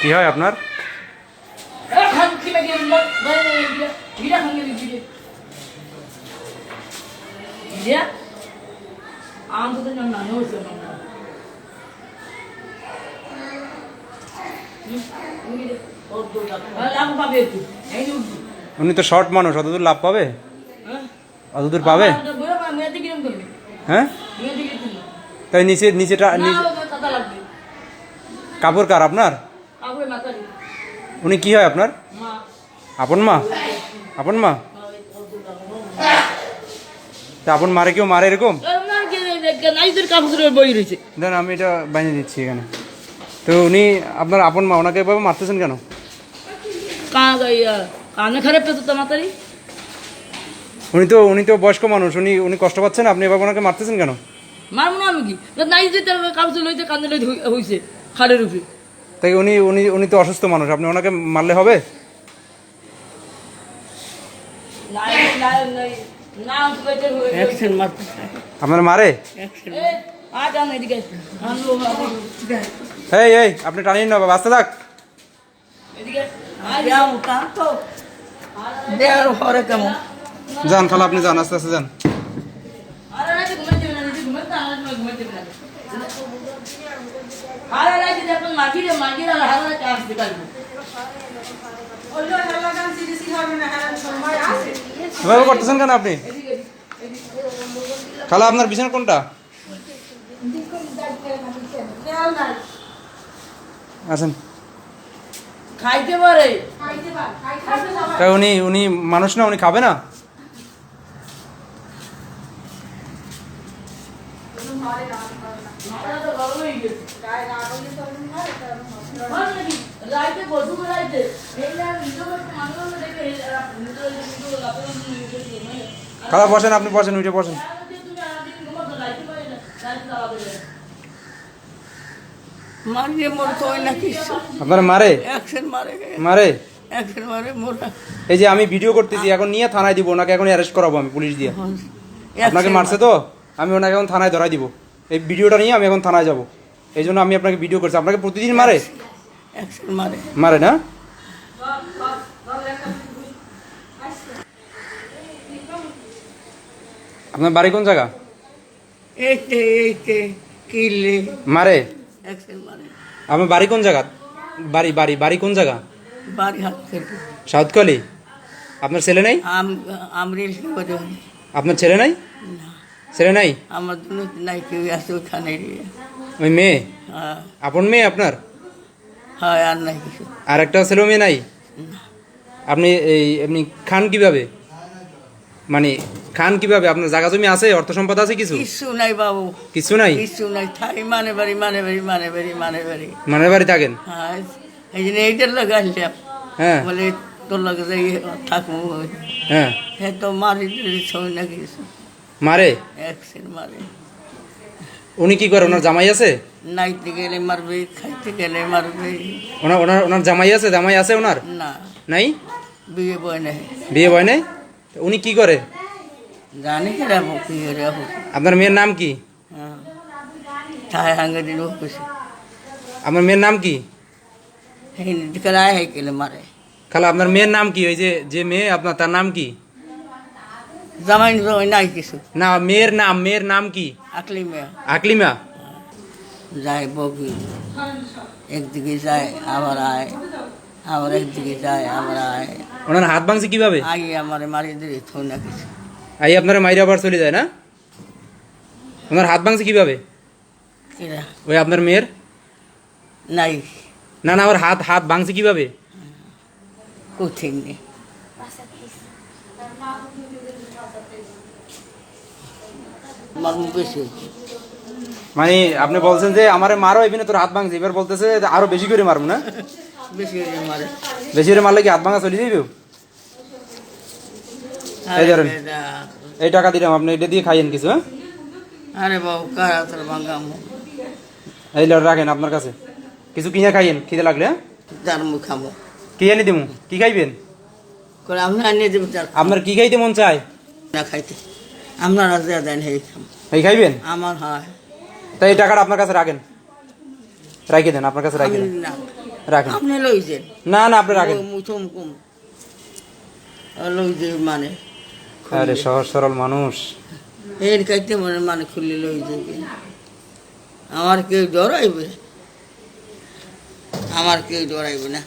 কি হয় আপনার? উনি তো শর্ট মানুষ, অতদূর লাভ পাবে? অতদূর পাবে? হ্যাঁ, তাই নিচেটা কাপড় কার আপনার? উনি কি হয় আপনার? আপন মা? আপন মা? তা আপন মারে কেউ মারে এরকম? দেন আমি এটা বানিয়ে দিচ্ছি এখানে। তো উনি আপনার আপন মা, ওনাকে এভাবে মারতেছেন কেন? উনি তো বয়স্ক মানুষ, উনি কষ্ট পাচ্ছেন, আপনি এভাবে ওনাকে মারতেছেন কেন? মারবো না আমি কি নাই যে কাগজ লইতে কান্দে লইতে হইছে খালের উপরে। তাই উনি তো অসুস্থ মানুষ, আপনি ওনাকে মারলে হবে? আপনার মারে? এই আপনি টানিয়ে নেবে, বাঁচতে থাক। যান খালা, আপনি যান, আস্তে আস্তে যান। এভাবে করতেছেন কেন আপনি? খালা আপনার বিছানা কোনটা? আছেন খাইতে পারে, উনি মানুষ না, উনি খাবে না? খালা বসেন, আপনি বসেন, উঠে বসেন। আপনার মারে? মারে? এই যে আমি ভিডিও করতেছি, এখন নিয়ে থানায় দিব ওনাকে, এখন অ্যারেস্ট করাবো আমি পুলিশ দিয়ে। আপনাকে মারছে তো, আমি ওনাকে এখন থানায় ধরাই দিব। এই ভিডিওটা নিয়ে আমি এখন থানায় যাব, এই জন্য আমি আপনাকে ভিডিও করছি। আপনাকে প্রতিদিন মারে? মারে না? আপনার বাড়ি কোন জায়গা? মারে? আপনার বাড়ি কোন জায়গা? বাড়ি কোন জায়গা? সাউথকালি। আপনার ছেলে নাই? আপনার ছেলে নাই? ছেলে নাই? আমার নাই, কেউ আছে ওখানে। ওই মেয়ে আপন মেয়ে আপনার? হ্যাঁ, আর নাই কিছু। আর একটা ছেলে মেয়ে নাই? আপনি এমনি খান কিভাবে? মানে খান কিভাবে? আপনার জায়গা জমি আছে, অর্থ সম্পদ আছে কিছু? কিছু নাই বাবু, কিছু নাই? কিছু নাই, থাই মানে বাড়ি। মানে বাড়ি থাকেন? হ্যাঁ, এই জন্য এইটার লাগে আসলাম। হ্যাঁ, বলে তোর লাগে যাই থাকবো। হ্যাঁ। হ্যাঁ, তো মারি ছবি না কিছু মারে? মারে। উনি কি করে? ওনার জামাই আছে? নাইতে গেলে মারবে, খাইতে গেলে মারবে। ওনার জামাই আছে? জামাই আছে ওনার? না, নাই। বিয়ে বয় নাই। বিয়ে বয় নাই? উনি কি করে? জানি কি রাখবো, কি করে রাখবো। আপনার মেয়ের নাম কি? হ্যাঁ, ঠায় হাঙ্গে দিল খুশি। আপনার মেয়ের নাম কি? রায় হয়ে গেলে মারে। খালা আপনার মেয়ের নাম কি? ওই যে মেয়ে আপনার, তার নাম কি? জামাই নাই কিছু না, মেয়ের নাম কি? আকলিমা। আকলিমা? যায় বগি, একদিকে যায় আবার আয়, আবার একদিকে যায় আবার আয়। ওনার হাত ভাঙছে কিভাবে? আগে আমার মারি দিলে থই না কিছু। আই আপনার মাইরা আবার চলে যায় না? ওনার হাত ভাঙছে কিভাবে? এরা ওই আপনার মেয়ের? নাই। না, ওর হাত ভাঙছে কিভাবে? কোথিং নেই। মানে আপনি বলছেন যে আমারে মারো, এখানে তোর হাত ভাঙছে, এবার বলতেছে আরো বেশি করে মারবো না? বেশি করে মারলে কি হাত ভাঙা চলে যাবে? এই ধরেন, এই টাকা দিলাম, আপনি এটা দিয়ে খাইয়েন কিছু। হ্যাঁ, আরে বাবু কারা তোর ভাঙামো। এই রাখেন আপনার কাছে, কিছু কিনে খাইয়েন খিদে লাগলে। হ্যাঁ, তার মুখ খামো। কি এনে দিমু কি খাইবেন করে আপনি আনিয়ে দেবেন চাল আপনার কি খাইতে মন চায় না খাইতে আপনারা যা দেন হে এই খাইবেন আমার হয় তাই এই টাকাটা আপনার কাছে রাখেন রাখে দেন আপনার কাছে রাখে দেন না রাখেন আপনি লইছেন না না আপনি রাখেন মুথম কুম লইছে মানে আরে সহজ সরল মানুষ এর খাইতে মনে মানে খুললে লই যাবে আমার কেউ ডরাইবে আমার কেউ ডরাইবে না